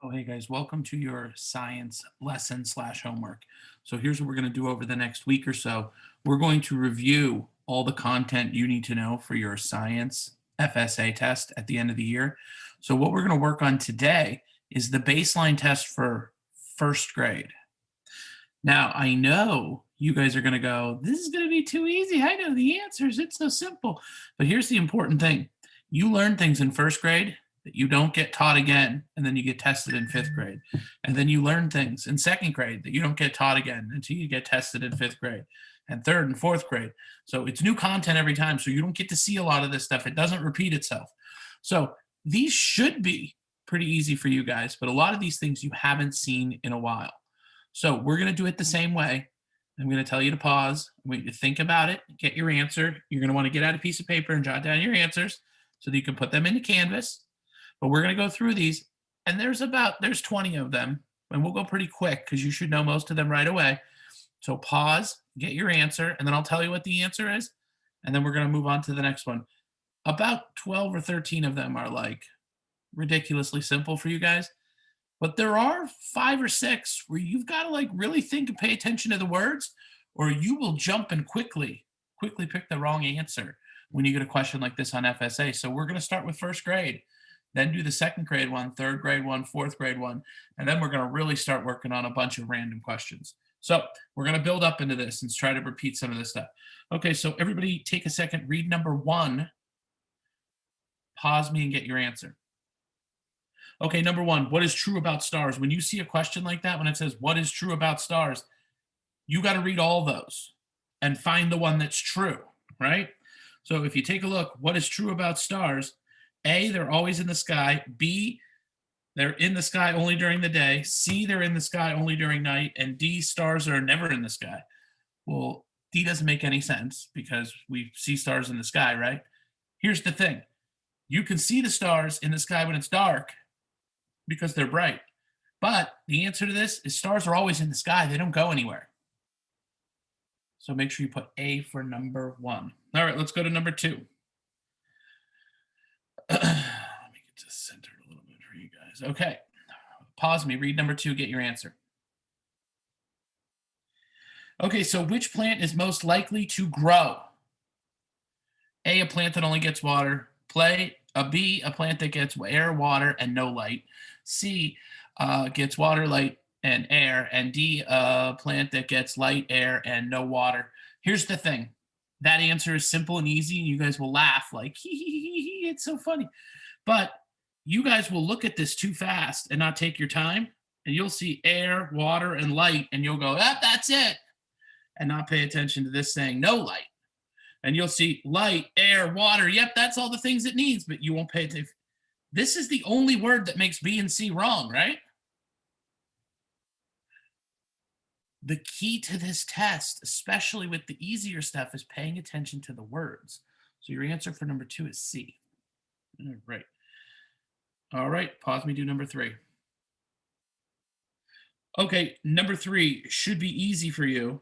Oh, hey guys, welcome to your science lesson slash homework. So here's what we're going to do over the next week or so. We're going to review all the content you need to know for your science FSA test at the end of the year. So what we're going to work on today is the baseline test for first grade. Now, I know you guys are going to go, this is going to be too easy. I know the answers. It's so simple. But here's the important thing. You learn things in first grade that you don't get taught again, and then you get tested in fifth grade. And then you learn things in second grade that you don't get taught again until you get tested in fifth grade and third and fourth grade. So it's new content every time. So you don't get to see a lot of this stuff. It doesn't repeat itself. So these should be pretty easy for you guys, but a lot of these things you haven't seen in a while. So we're going to do it the same way. I'm going to tell you to pause. I want you to think about it, get your answer. You're going to want to get out a piece of paper and jot down your answers so that you can put them into Canvas. But we're going to go through these, and there's 20 of them, and we'll go pretty quick because you should know most of them right away. So pause, get your answer, and then I'll tell you what the answer is, and then we're going to move on to the next one. About 12 or 13 of them are like ridiculously simple for you guys. But there are 5 or 6 where you've got to like really think and pay attention to the words, or you will jump and quickly pick the wrong answer when you get a question like this on FSA. So we're going to start with first grade, then do the second grade one, third grade one, fourth grade one, and then we're going to really start working on a bunch of random questions. So we're going to build up into this and try to repeat some of this stuff. Okay, so everybody take a second, read number 1, pause me and get your answer. Okay, number 1, what is true about stars? When you see a question like that, when it says, what is true about stars? You got to read all those and find the one that's true, right? So if you take a look, what is true about stars? A, they're always in the sky. B, they're in the sky only during the day. C, they're in the sky only during night. And D, stars are never in the sky. Well, D doesn't make any sense because we see stars in the sky, right? Here's the thing. You can see the stars in the sky when it's dark because they're bright. But the answer to this is stars are always in the sky. They don't go anywhere. So make sure you put A for number 1. All right, let's go to number 2. Let me get this centered a little bit for you guys. Okay, pause me, read number 2, get your answer. Okay, so which plant is most likely to grow? A, a plant that only gets water. B, a plant that gets air, water, and no light. C, gets water, light, and air. And D, a plant that gets light, air, and no water. Here's the thing. That answer is simple and easy, and you guys will laugh like, it's so funny. But you guys will look at this too fast and not take your time, and you'll see air, water, and light, and you'll go, that's it, and not pay attention to this saying no light. And you'll see light, air, water. Yep, that's all the things it needs, but you won't pay attention. This is the only word that makes B and C wrong, right? The key to this test, especially with the easier stuff, is paying attention to the words. So your answer for number 2 is C. All right. All right, pause me, do number 3. Okay, number 3 should be easy for you.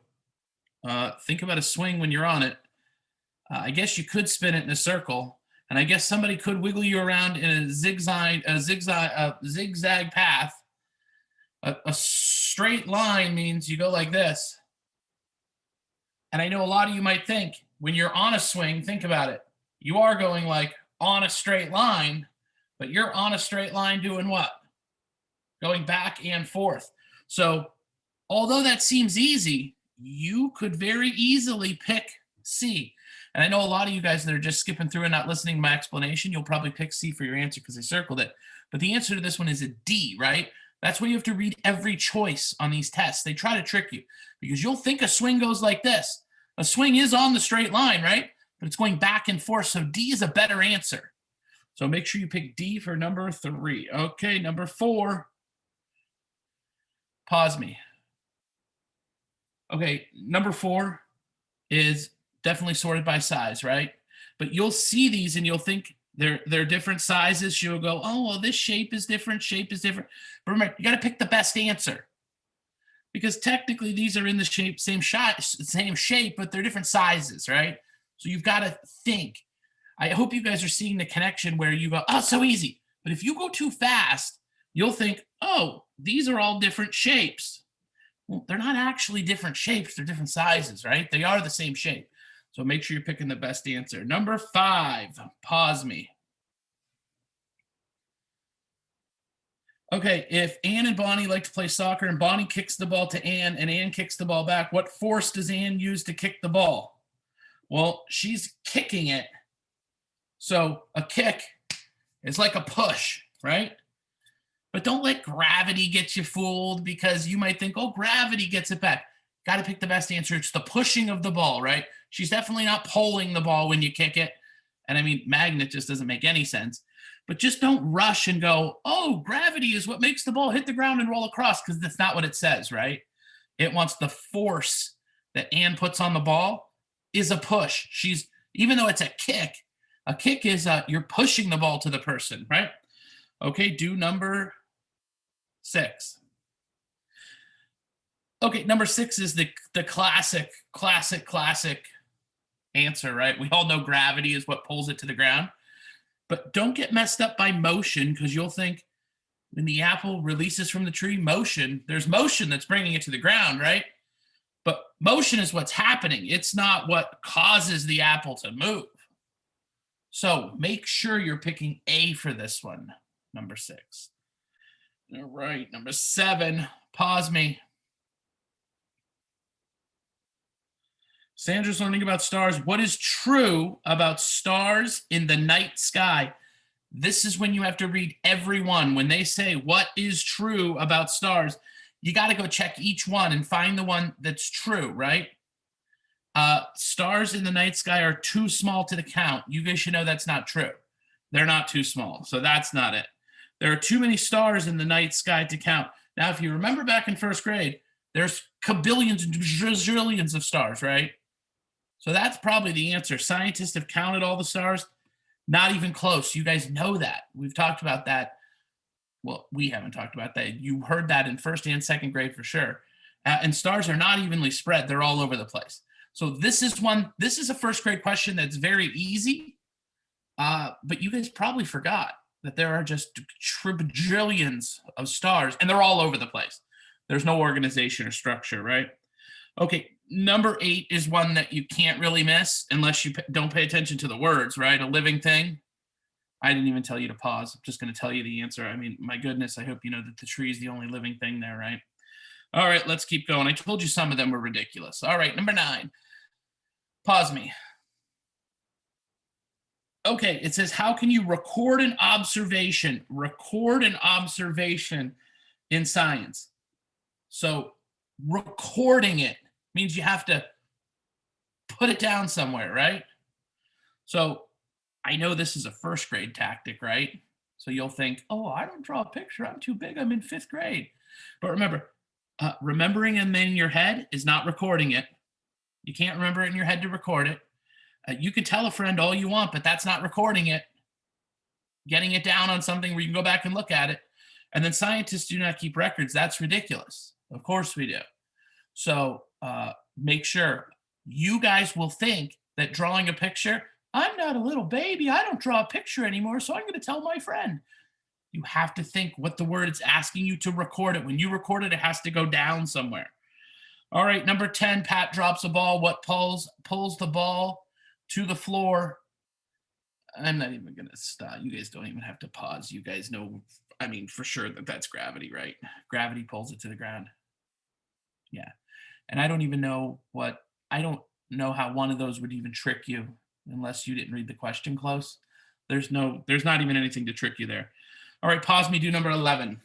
Think about a swing when you're on it. I guess you could spin it in a circle, and I guess somebody could wiggle you around in a zigzag path. A straight line means you go like this. And I know a lot of you might think when you're on a swing, think about it. You are going like on a straight line, but you're on a straight line doing what? Going back and forth. So although that seems easy, you could very easily pick C. And I know a lot of you guys that are just skipping through and not listening to my explanation, you'll probably pick C for your answer because I circled it. But the answer to this one is a D, right? That's why you have to read every choice on these tests. They try to trick you because you'll think a swing goes like this. A swing is on the straight line, right? But it's going back and forth. So D is a better answer. So make sure you pick D for number 3. Okay, number 4. Pause me. Okay, number 4 is definitely sorted by size, right? But you'll see these and you'll think they're different sizes. You'll go, oh, well, this shape is different. But remember, you got to pick the best answer because technically these are in the same shape, but they're different sizes, right? So you've got to think. I hope you guys are seeing the connection where you go, oh, so easy. But if you go too fast, you'll think, oh, these are all different shapes. Well, they're not actually different shapes, they're different sizes, right? They are the same shape. So make sure you're picking the best answer. Number 5, pause me. Okay, if Anne and Bonnie like to play soccer and Bonnie kicks the ball to Anne and Anne kicks the ball back, what force does Anne use to kick the ball? Well, she's kicking it. So a kick is like a push, right? But don't let gravity get you fooled, because you might think, oh, gravity gets it back. Got to pick the best answer. It's the pushing of the ball, right? She's definitely not pulling the ball when you kick it. And I mean, magnet just doesn't make any sense. But just don't rush and go, oh, gravity is what makes the ball hit the ground and roll across, because that's not what it says, right? It wants the force that Anne puts on the ball is a push. She's, even though it's a kick is you're pushing the ball to the person, right? Okay, do number 6. Okay, number 6 is the classic answer, right? We all know gravity is what pulls it to the ground. But don't get messed up by motion, because you'll think when the apple releases from the tree, there's motion that's bringing it to the ground, right? But motion is what's happening. It's not what causes the apple to move. So make sure you're picking A for this one, number 6. All right, number 7, pause me. Sandra's learning about stars. What is true about stars in the night sky? This is when you have to read every one. When they say what is true about stars, you got to go check each one and find the one that's true, right? Stars in the night sky are too small to count. You guys should know that's not true. They're not too small, so that's not it. There are too many stars in the night sky to count. Now, if you remember back in first grade, there's kabillions and zillions of stars, right? So that's probably the answer. Scientists have counted all the stars. Not even close. You guys know that. We've talked about that. Well, we haven't talked about that. You heard that in first and second grade for sure. And stars are not evenly spread. They're all over the place. So this is a first grade question that's very easy. But you guys probably forgot that there are just trillions of stars, and they're all over the place. There's no organization or structure, right? Okay, number 8 is one that you can't really miss unless you don't pay attention to the words, right? A living thing. I didn't even tell you to pause. I'm just going to tell you the answer. I mean, my goodness, I hope you know that the tree is the only living thing there, right? All right, let's keep going. I told you some of them were ridiculous. All right, number 9. Pause me. Okay, it says, how can you record an observation? Record an observation in science. So recording it means you have to put it down somewhere, right? So I know this is a first grade tactic, right? So you'll think, oh, I don't draw a picture. I'm too big. I'm in 5th grade. But remember, remembering them in your head is not recording it. You can't remember it in your head to record it. You can tell a friend all you want, but that's not recording it. Getting it down on something where you can go back and look at it. And then scientists do not keep records. That's ridiculous. Of course we do. So make sure you guys will think that drawing a picture, I'm not a little baby. I don't draw a picture anymore, so I'm going to tell my friend. You have to think what the word is asking you to record it. When you record it, it has to go down somewhere. All right, number 10, Pat drops a ball. What pulls the ball to the floor? I'm not even going to stop. You guys don't even have to pause. You guys know, I mean, for sure that's gravity, right? Gravity pulls it to the ground. Yeah. And I don't know how one of those would even trick you unless you didn't read the question close. There's not even anything to trick you there. All right, pause me, do number 11.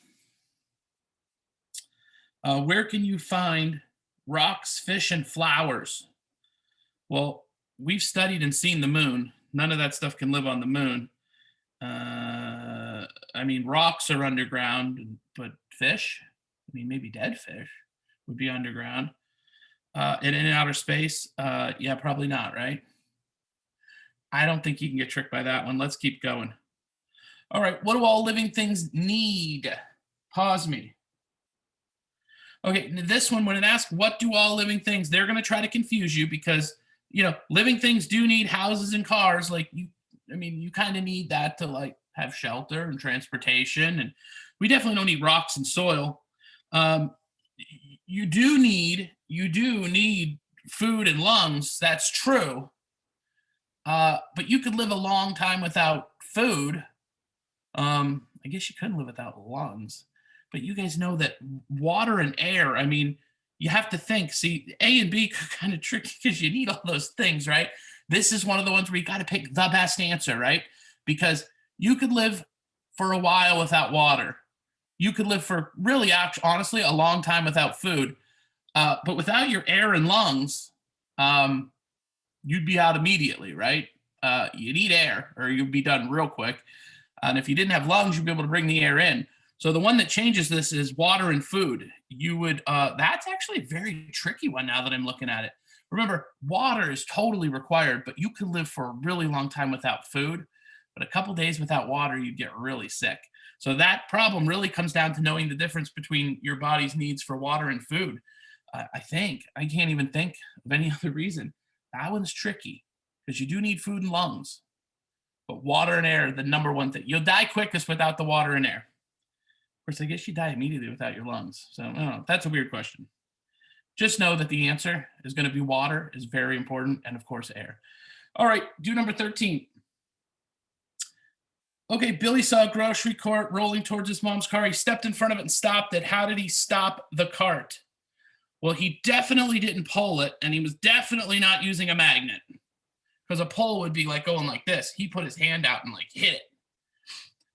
Where can you find rocks, fish, and flowers? Well, we've studied and seen the moon. None of that stuff can live on the moon. I mean, rocks are underground, but fish, I mean, maybe dead fish would be underground. And in outer space, yeah, probably not, right? I don't think you can get tricked by that one. Let's keep going. All right, what do all living things need? Pause me. Okay, this one, when it asks, what do all living things, they're going to try to confuse you because, living things do need houses and cars. Like, you kind of need that to, like, have shelter and transportation, and we definitely don't need rocks and soil. Um, you do need food and lungs. That's true. But you could live a long time without food. I guess you couldn't live without lungs. But you guys know that water and air, I mean, you have to think. See, A and B are kind of tricky because you need all those things, right? This is one of the ones where you got to pick the best answer, right? Because you could live for a while without water. You could live for really, honestly, a long time without food. But without your air and lungs, um, you'd be out immediately, right? You need air or you'd be done real quick. And if you didn't have lungs, you'd be able to bring the air in. So the one that changes this is water and food. You would, that's actually a very tricky one now that I'm looking at it. Remember, water is totally required, but you could live for a really long time without food. But a couple days without water, you'd get really sick. So that problem really comes down to knowing the difference between your body's needs for water and food. I think I can't even think of any other reason. That one's tricky because you do need food and lungs, but water and air are the number one thing. You'll die quickest without the water and air. Of course, I guess you die immediately without your lungs. So I don't know. That's a weird question. Just know that the answer is going to be water is very important, and of course, air. All right, do number 13. Okay, Billy saw a grocery cart rolling towards his mom's car. He stepped in front of it and stopped it. How did he stop the cart? Well, he definitely didn't pull it, and he was definitely not using a magnet because a pull would be like going like this. He put his hand out and like hit it.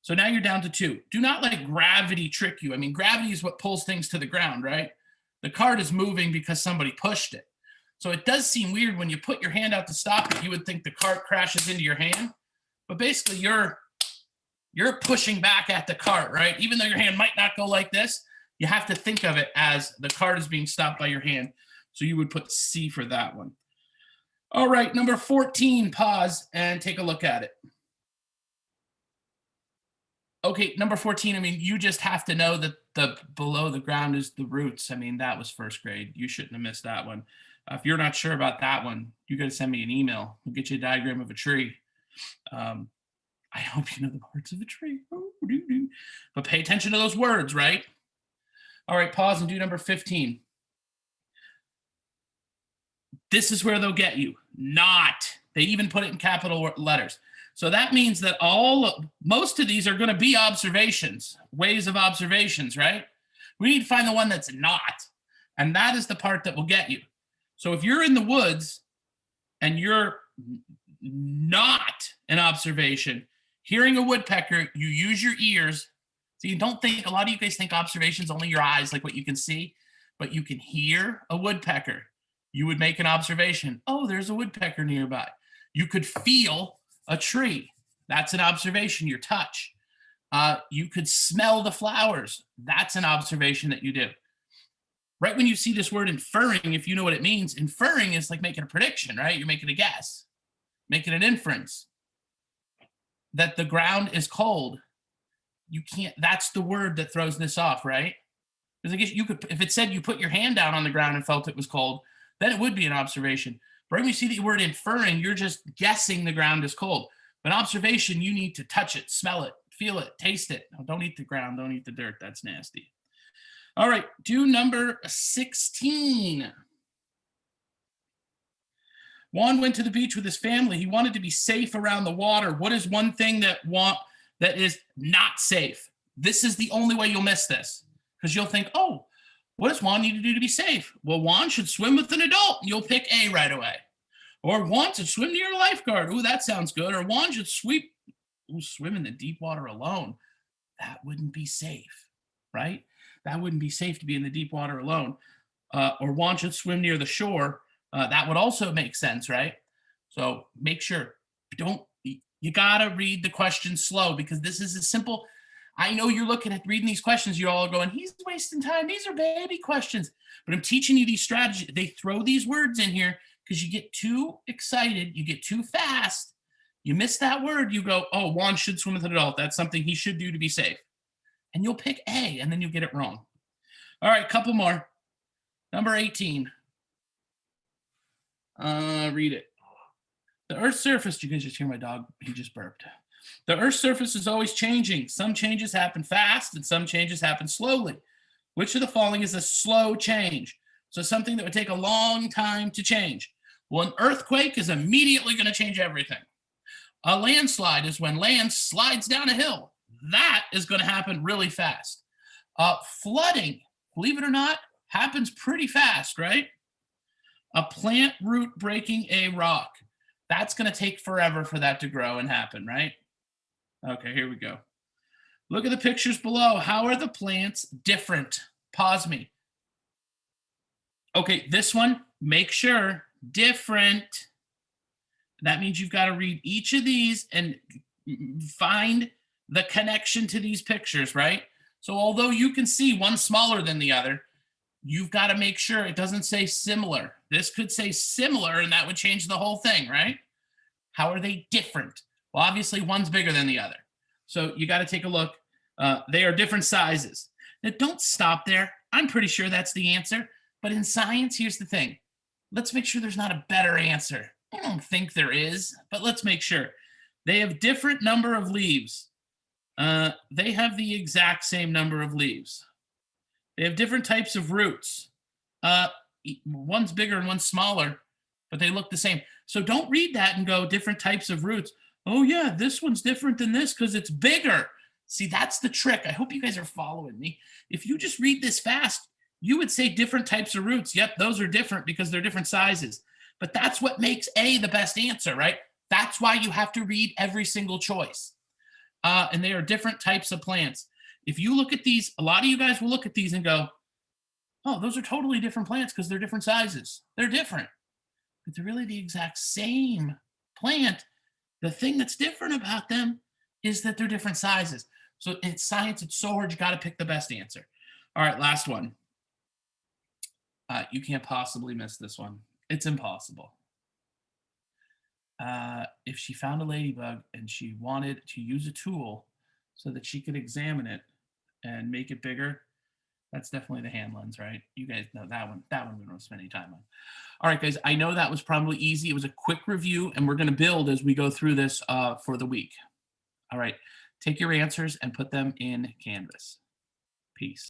So now you're down to 2. Do not let gravity trick you. I mean, gravity is what pulls things to the ground, right? The cart is moving because somebody pushed it. So it does seem weird when you put your hand out to stop it, you would think the cart crashes into your hand. But basically you're pushing back at the cart, right? Even though your hand might not go like this, you have to think of it as the cart is being stopped by your hand. So you would put C for that one. All right, number 14, pause and take a look at it. Okay, number 14, I mean, you just have to know that the below the ground is the roots. I mean, that was first grade. You shouldn't have missed that one. If you're not sure about that one, you got to send me an email. We'll get you a diagram of a tree. I hope you know the parts of a tree. But pay attention to those words, right? All right, pause and do number 15. This is where they'll get you. Not. They even put it in capital letters. So that means that most of these are going to be observations, ways of observations, right? We need to find the one that's not. And that is the part that will get you. So if you're in the woods and you're not an observation, hearing a woodpecker, you use your ears. So you don't think, a lot of you guys think observations only your eyes, like what you can see, but you can hear a woodpecker. You would make an observation. Oh, there's a woodpecker nearby. You could feel a tree. That's an observation, your touch. You could smell the flowers. That's an observation that you do. Right when you see this word inferring, if you know what it means, inferring is like making a prediction, right? You're making a guess, making an inference that the ground is cold. You can't, that's the word that throws this off, right? Because I guess you could, if it said you put your hand down on the ground and felt it was cold, then it would be an observation. But when you see the word inferring, you're just guessing the ground is cold. But observation, you need to touch it, smell it, feel it, taste it. No, don't eat the ground, don't eat the dirt. That's nasty. All right, do number 16. Juan went to the beach with his family. He wanted to be safe around the water. What is one thing that is not safe? This is the only way you'll miss this, because you'll think, oh, what does Juan need to do to be safe? Well, Juan should swim with an adult. You'll pick A right away. Or Juan should swim near a lifeguard. Ooh, that sounds good. Or Juan should swim in the deep water alone. That wouldn't be safe, right? That wouldn't be safe to be in the deep water alone. Or Juan should swim near the shore. That would also make sense, right? So make sure, you gotta read the question slow, because this is a simple. I know you're looking at reading these questions, you're all going, he's wasting time. These are baby questions. But I'm teaching you these strategies. They throw these words in here because you get too excited, you get too fast, you miss that word, you go, oh, Juan should swim with an adult. That's something he should do to be safe. And you'll pick A, and then you'll get it wrong. All right, couple more. Number 18. Read it. The Earth's surface, you guys just hear my dog, he just burped. The Earth's surface is always changing. Some changes happen fast and some changes happen slowly. Which of the following is a slow change? So something that would take a long time to change. Well, an earthquake is immediately going to change everything. A landslide is when land slides down a hill. That is going to happen really fast. Flooding, believe it or not, happens pretty fast, right? A plant root breaking a rock. That's going to take forever for that to grow and happen, right? Okay, here we go. Look at the pictures below. How are the plants different? Pause me. Okay, this one, make sure, different. That means you've got to read each of these and find the connection to these pictures, right? So although you can see one smaller than the other, you've got to make sure it doesn't say similar. This could say similar, and that would change the whole thing, right? How are they different? Well, obviously, one's bigger than the other. So you got to take a look. They are different sizes. Now, don't stop there. I'm pretty sure that's the answer. But in science, here's the thing. Let's make sure there's not a better answer. I don't think there is, but let's make sure. They have different number of leaves. They have the exact same number of leaves. They have different types of roots. One's bigger and one's smaller, but they look the same. So don't read that and go different types of roots. Oh yeah, this one's different than this because it's bigger. See, that's the trick. I hope you guys are following me. If you just read this fast, you would say different types of roots. Yep, those are different because they're different sizes. But that's what makes A the best answer, right? That's why you have to read every single choice. And they are different types of plants. If you look at these, a lot of you guys will look at these and go, oh, those are totally different plants because they're different sizes. They're different, but they're really the exact same plant. The thing that's different about them is that they're different sizes. So in science, it's so hard. You got to pick the best answer. All right, last one. You can't possibly miss this one. It's impossible. If she found a ladybug and she wanted to use a tool so that she could examine it and make it bigger, that's definitely the hand lens, right? You guys know that one. That one we don't spend any time on. All right, guys, I know that was probably easy. It was a quick review, and we're going to build as we go through this for the week. All right, take your answers and put them in Canvas. Peace.